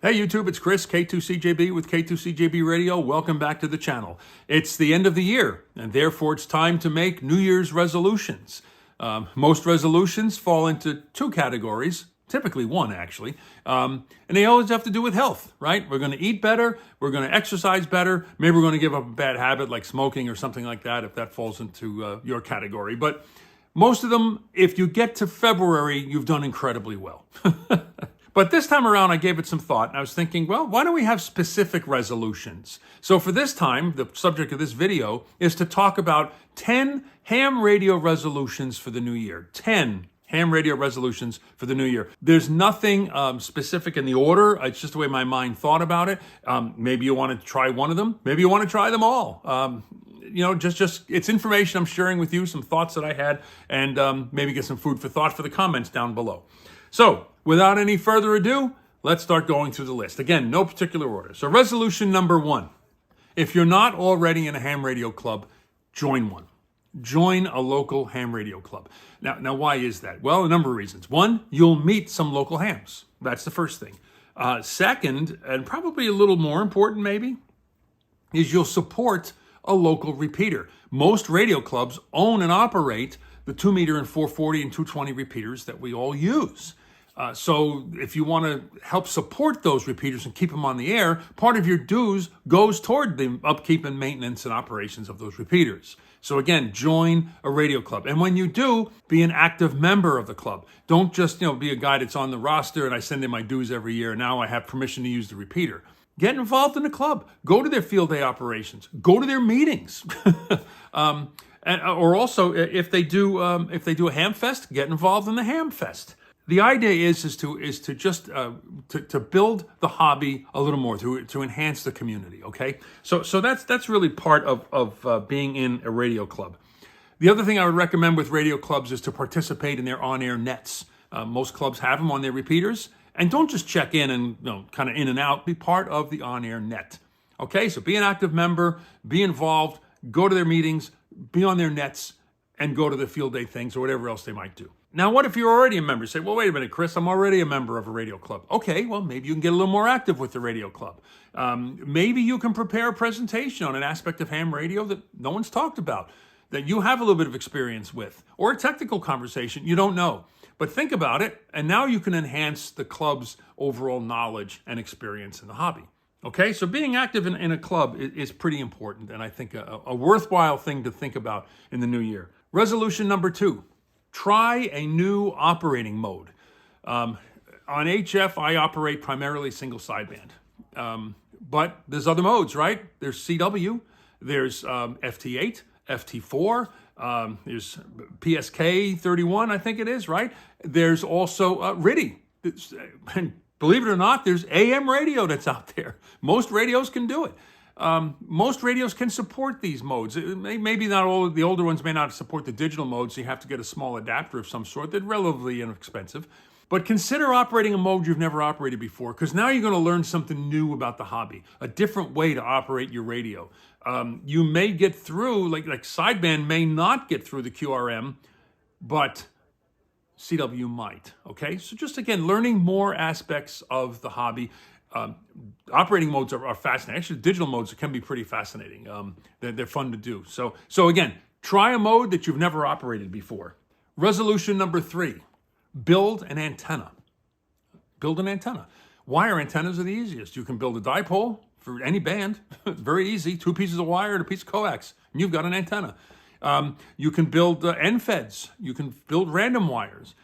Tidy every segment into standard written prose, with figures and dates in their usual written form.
Hey YouTube, it's Chris, K2CJB with K2CJB Radio. Welcome back to the channel. It's the end of the year, and therefore it's time to make New Year's resolutions. Most resolutions fall into two categories, typically one actually, and they always have to do with health, right? We're going to eat better, we're going to exercise better, maybe we're going to give up a bad habit like smoking or something like that if that falls into your category. But most of them, if you get to February, you've done incredibly well. But this time around, I gave it some thought, and I was thinking, well, why don't we have specific resolutions? So for this time, the subject of this video is to talk about 10 ham radio resolutions for the new year. 10 ham radio resolutions for the new year. There's nothing specific in the order. It's just the way my mind thought about it. Maybe you want to try one of them. Maybe you want to try them all. Just it's information I'm sharing with you, some thoughts that I had, and maybe get some food for thought for the comments down below. So, without any further ado, let's start going through the list. Again, no particular order. So, resolution number 1. If you're not already in a ham radio club, join one. Join a local ham radio club. Now, why is that? Well, a number of reasons. One, you'll meet some local hams. That's the first thing. Second, and probably a little more important maybe, is you'll support a local repeater. Most radio clubs own and operate the 2 meter and 440 and 220 repeaters that we all use. So if you want to help support those repeaters and keep them on the air, part of your dues goes toward the upkeep and maintenance and operations of those repeaters. So again, join a radio club. And when you do, be an active member of the club. Don't just, be a guy that's on the roster and I send in my dues every year and now I have permission to use the repeater. Get involved in the club. Go to their field day operations. Go to their meetings. Or also, if they do a Hamfest, get involved in the Hamfest. The idea is to just to build the hobby a little more, to enhance the community. Okay, so that's really part of being in a radio club. The other thing I would recommend with radio clubs is to participate in their on-air nets. Most clubs have them on their repeaters, and don't just check in and kind of in and out. Be part of the on-air net. Okay, so be an active member, be involved, go to their meetings, be on their nets, and go to the field day things or whatever else they might do. Now, what if you're already a member? Say, well, wait a minute, Chris, I'm already a member of a radio club. Okay, well, maybe you can get a little more active with the radio club. Maybe you can prepare a presentation on an aspect of ham radio that no one's talked about, that you have a little bit of experience with, or a technical conversation you don't know. But think about it, and now you can enhance the club's overall knowledge and experience in the hobby. Okay, so being active in a club is pretty important, and I think a worthwhile thing to think about in the new year. Resolution number 2, try a new operating mode. On HF, I operate primarily single sideband, but there's other modes, right? There's CW, there's FT8, FT4, there's PSK 31, I think it is, right? There's also RIDI. And believe it or not, there's AM radio that's out there. Most radios can do it. Most radios can support these modes. Maybe not all, the older ones may not support the digital mode, so you have to get a small adapter of some sort. They're relatively inexpensive. But consider operating a mode you've never operated before, because now you're going to learn something new about the hobby, a different way to operate your radio. You may get through, like sideband may not get through the QRM, but CW might, okay? So just, again, learning more aspects of the hobby. Operating modes are fascinating. Actually, digital modes can be pretty fascinating. They're fun to do. So again, try a mode that you've never operated before. Resolution number 3, build an antenna. Build an antenna. Wire antennas are the easiest. You can build a dipole for any band. It's very easy. 2 pieces of wire and a piece of coax, and you've got an antenna. You can build end-feds. You can build random wires.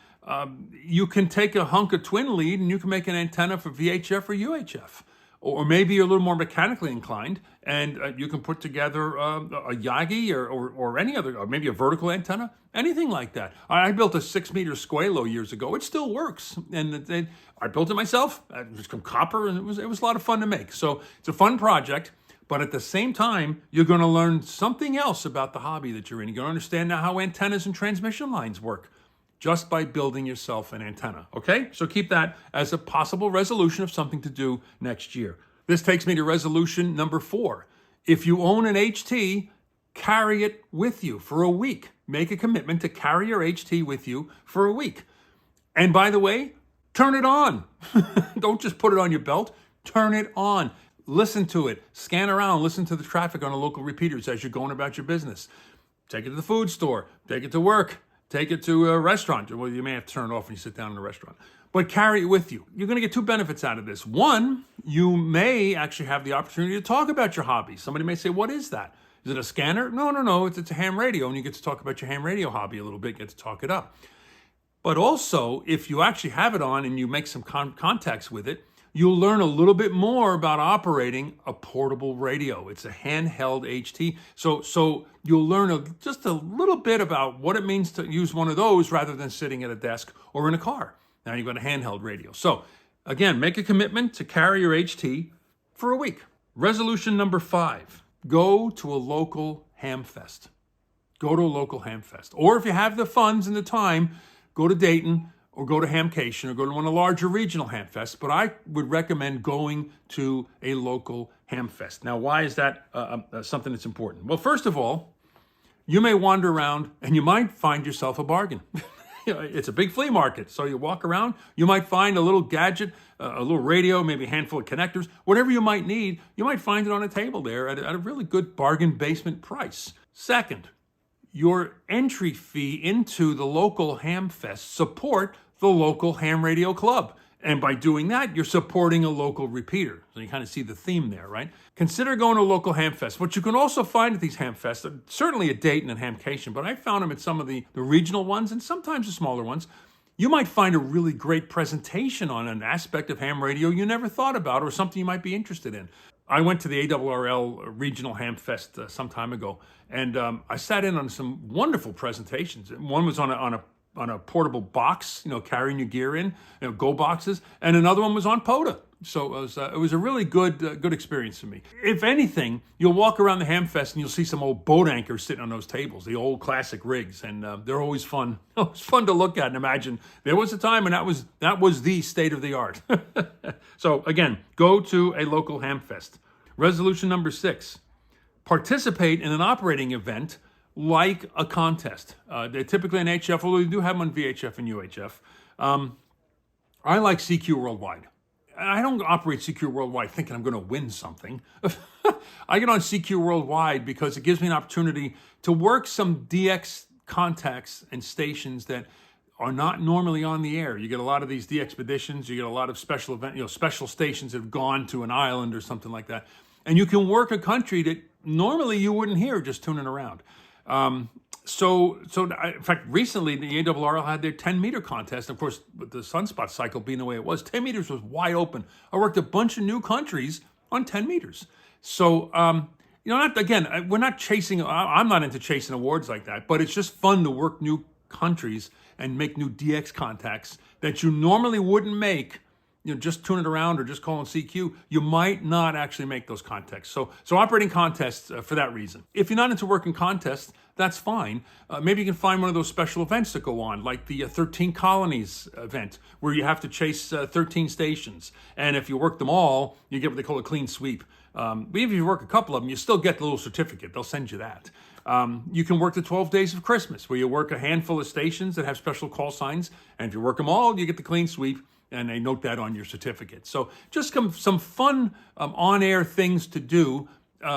You can take a hunk of twin lead and you can make an antenna for VHF or UHF. Or maybe you're a little more mechanically inclined and you can put together a Yagi or any other, or maybe a vertical antenna, anything like that. I built a 6-meter Squalo years ago. It still works. And I built it myself. It was from copper and it was a lot of fun to make. So it's a fun project. But at the same time, you're going to learn something else about the hobby that you're in. You're going to understand now how antennas and transmission lines work just by building yourself an antenna, okay? So keep that as a possible resolution of something to do next year. This takes me to resolution number 4. If you own an HT, carry it with you for a week. Make a commitment to carry your HT with you for a week. And by the way, turn it on. Don't just put it on your belt. Turn it on. Listen to it. Scan around. Listen to the traffic on the local repeaters as you're going about your business. Take it to the food store. Take it to work. Take it to a restaurant. Well, you may have to turn it off when you sit down in a restaurant. But carry it with you. You're going to get two benefits out of this. One, you may actually have the opportunity to talk about your hobby. Somebody may say, what is that? Is it a scanner? No. It's a ham radio. And you get to talk about your ham radio hobby a little bit, get to talk it up. But also, if you actually have it on and you make some contacts with it, you'll learn a little bit more about operating a portable radio. It's a handheld HT. So you'll learn just a little bit about what it means to use one of those rather than sitting at a desk or in a car. Now you've got a handheld radio. So again, make a commitment to carry your HT for a week. Resolution number 5, go to a local Hamfest. Go to a local Hamfest. Or if you have the funds and the time, go to Dayton or go to Hamcation or go to one of the larger regional Hamfests. But I would recommend going to a local Hamfest. Now, why is that something that's important? Well, first of all, you may wander around and you might find yourself a bargain. It's a big flea market. So you walk around, you might find a little gadget, a little radio, maybe a handful of connectors, whatever you might need, you might find it on a table there at a really good bargain basement price. Second, your entry fee into the local Hamfest support the local ham radio club. And by doing that, you're supporting a local repeater. So you kind of see the theme there, right? Consider going to a local Hamfest. What you can also find at these Hamfests, certainly at Dayton and Hamcation, but I found them at some of the regional ones and sometimes the smaller ones. You might find a really great presentation on an aspect of ham radio you never thought about or something you might be interested in. I went to the ARRL Regional Hamfest some time ago, and I sat in on some wonderful presentations. One was on a portable box, carrying your gear in, go boxes, and another one was on POTA. So it was a really good experience for me. If anything, you'll walk around the Hamfest and you'll see some old boat anchors sitting on those tables, the old classic rigs, and they're always fun. It's fun to look at and imagine. There was a time when that was the state of the art. So again, go to a local Hamfest. Resolution number 6, participate in an operating event like a contest. They're typically an HF, although you do have them on VHF and UHF. I like CQ Worldwide. I don't operate CQ Worldwide thinking I'm going to win something. I get on CQ Worldwide because it gives me an opportunity to work some DX contacts and stations that are not normally on the air. You get a lot of these DXpeditions, you get a lot of special event, special stations that have gone to an island or something like that. And you can work a country that normally you wouldn't hear just tuning around. So in fact, recently the ARRL had their 10-meter contest. Of course, with the sunspot cycle being the way it was, 10 meters was wide open. I worked a bunch of new countries on 10 meters. So, we're not chasing, I'm not into chasing awards like that, but it's just fun to work new countries and make new DX contacts that you normally wouldn't make, just tuning around or just calling CQ. You might not actually make those contacts. So operating contests for that reason. If you're not into working contests, that's fine. Maybe you can find one of those special events that go on, like the 13 Colonies event, where you have to chase 13 stations. And if you work them all, you get what they call a clean sweep. But even if you work a couple of them, you still get the little certificate. They'll send you that. You can work the 12 Days of Christmas, where you work a handful of stations that have special call signs. And if you work them all, you get the clean sweep. And they note that on your certificate. So just some fun on-air things to do,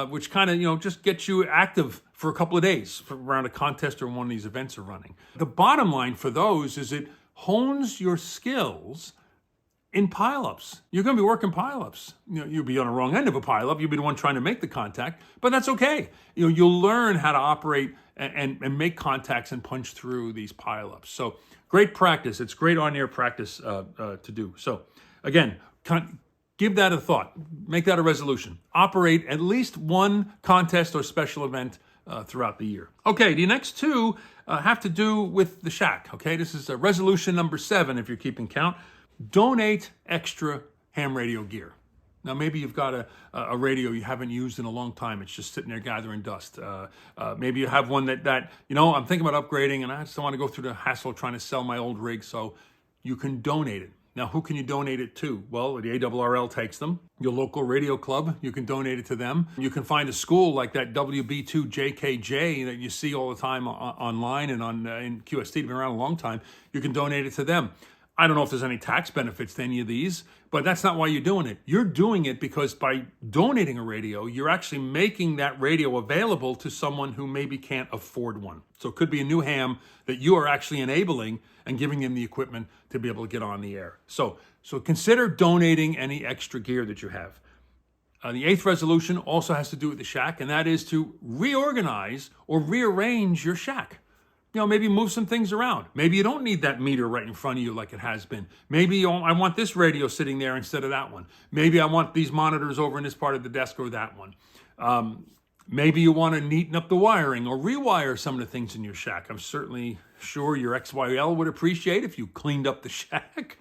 which kind of, just get you active for a couple of days around a contest or one of these events are running. The bottom line for those is it hones your skills in pileups. You're going to be working pileups. You'll be on the wrong end of a pileup. You'll be the one trying to make the contact, but that's okay. You'll learn how to operate and make contacts and punch through these pileups. So great practice. It's great on-air practice to do. So again, give that a thought. Make that a resolution. Operate at least one contest or special event throughout the year. Okay, the next two have to do with the shack. Okay, this is resolution number 7 if you're keeping count. Donate extra ham radio gear. Now, maybe you've got a radio you haven't used in a long time. It's just sitting there gathering dust. Maybe you have one that I'm thinking about upgrading and I just don't want to go through the hassle of trying to sell my old rig, so you can donate it. Now, who can you donate it to? Well, the ARRL takes them. Your local radio club, you can donate it to them. You can find a school like that WB2JKJ that you see all the time online and in QST, been around a long time. You can donate it to them. I don't know if there's any tax benefits to any of these, but that's not why you're doing it. You're doing it because by donating a radio, you're actually making that radio available to someone who maybe can't afford one. So it could be a new ham that you are actually enabling and giving them the equipment to be able to get on the air. So consider donating any extra gear that you have. The 8th resolution also has to do with the shack, and that is to reorganize or rearrange your shack. Maybe move some things around. Maybe you don't need that meter right in front of you like it has been. Maybe I want this radio sitting there instead of that one. Maybe I want these monitors over in this part of the desk or that one. Maybe you want to neaten up the wiring or rewire some of the things in your shack. I'm certainly sure your XYL would appreciate if you cleaned up the shack.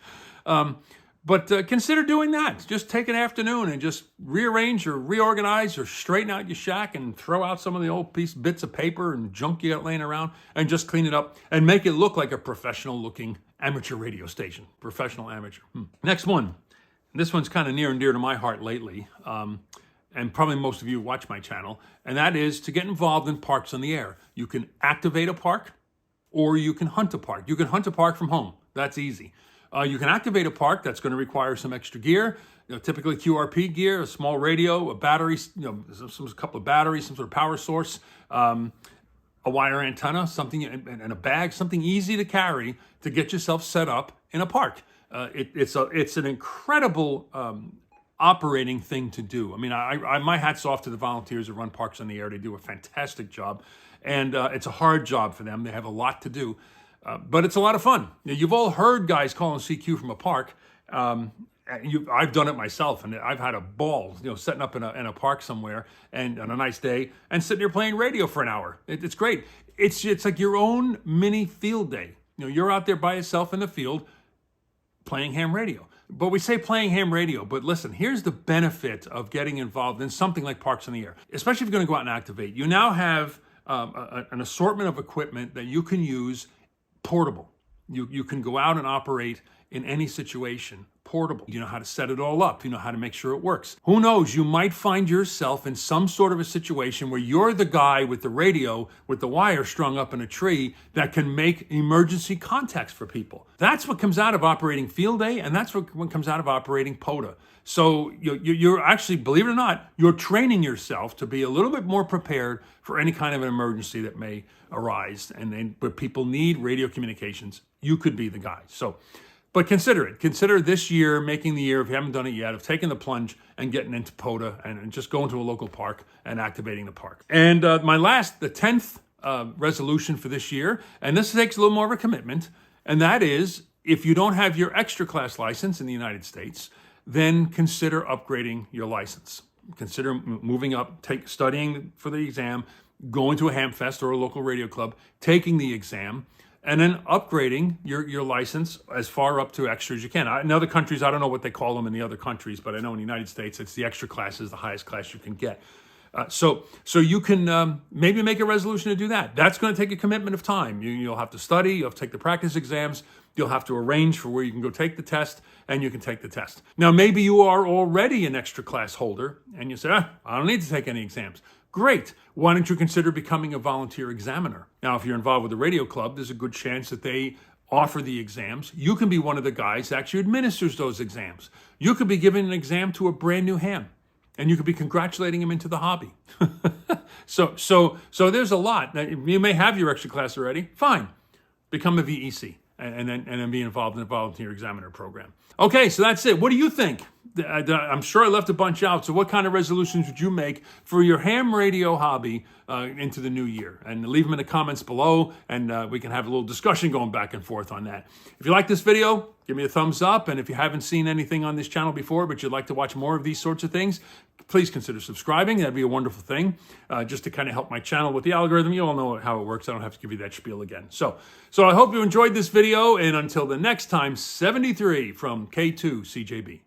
But consider doing that. Just take an afternoon and just rearrange or reorganize or straighten out your shack and throw out some of the old bits of paper and junk you got laying around and just clean it up and make it look like a professional looking amateur radio station. Professional amateur. Next one. This one's kind of near and dear to my heart lately. And probably most of you watch my channel. And that is to get involved in parks on the air. You can activate a park or you can hunt a park. You can hunt a park from home. That's easy. You can activate a park. That's going to require some extra gear, typically QRP gear, a small radio, a battery, a couple of batteries, some sort of power source, a wire antenna, something, and a bag, something easy to carry to get yourself set up in a park. It's an incredible operating thing to do. I mean, my hat's off to the volunteers that run parks on the air. They do a fantastic job, and it's a hard job for them. They have a lot to do. But it's a lot of fun. You've all heard guys calling CQ from a park. I've done it myself, and I've had a ball, setting up in a park somewhere and on a nice day and sitting there playing radio for an hour. It's great. It's like your own mini field day. You're out there by yourself in the field playing ham radio. But we say playing ham radio, but listen, here's the benefit of getting involved in something like Parks on the Air, especially if you're going to go out and activate. You now have an assortment of equipment that you can use portable. You can go out and operate in any situation. Portable. You know how to set it all up. You know how to make sure it works. Who knows? You might find yourself in some sort of a situation where you're the guy with the radio, with the wire strung up in a tree that can make emergency contacts for people. That's what comes out of operating Field Day, and that's what comes out of operating POTA. So you're actually, believe it or not, you're training yourself to be a little bit more prepared for any kind of an emergency that may arise. And then, but people need radio communications. You could be the guy. But consider it. Consider this year making the year, if you haven't done it yet, of taking the plunge and getting into POTA and just going to a local park and activating the park. And the 10th resolution for this year, and this takes a little more of a commitment, and that is, if you don't have your extra class license in the United States, then consider upgrading your license. Consider moving up, studying for the exam, going to a Hamfest or a local radio club, taking the exam, and then upgrading your license as far up to extra as you can. In other countries, I don't know what they call them in the other countries, but I know in the United States, it's the extra class is the highest class you can get. So you can maybe make a resolution to do that. That's going to take a commitment of time. You'll have to study, you'll have to take the practice exams, you'll have to arrange for where you can go take the test, and you can take the test. Now, maybe you are already an extra class holder, and you say, I don't need to take any exams. Great. Why don't you consider becoming a volunteer examiner? Now, if you're involved with the radio club, there's a good chance that they offer the exams. You can be one of the guys that actually administers those exams. You could be giving an exam to a brand new ham, and you could be congratulating him into the hobby. So there's a lot. Now, you may have your extra class already. Fine. Become a VEC and then be involved in a volunteer examiner program. Okay, so that's it. What do you think? I'm sure I left a bunch out. So what kind of resolutions would you make for your ham radio hobby into the new year? And leave them in the comments below, and we can have a little discussion going back and forth on that. If you like this video, give me a thumbs up. And if you haven't seen anything on this channel before, but you'd like to watch more of these sorts of things, please consider subscribing. That'd be a wonderful thing, just to kind of help my channel with the algorithm. You all know how it works. I don't have to give you that spiel again. So I hope you enjoyed this video, and until the next time, 73 from K2CJB.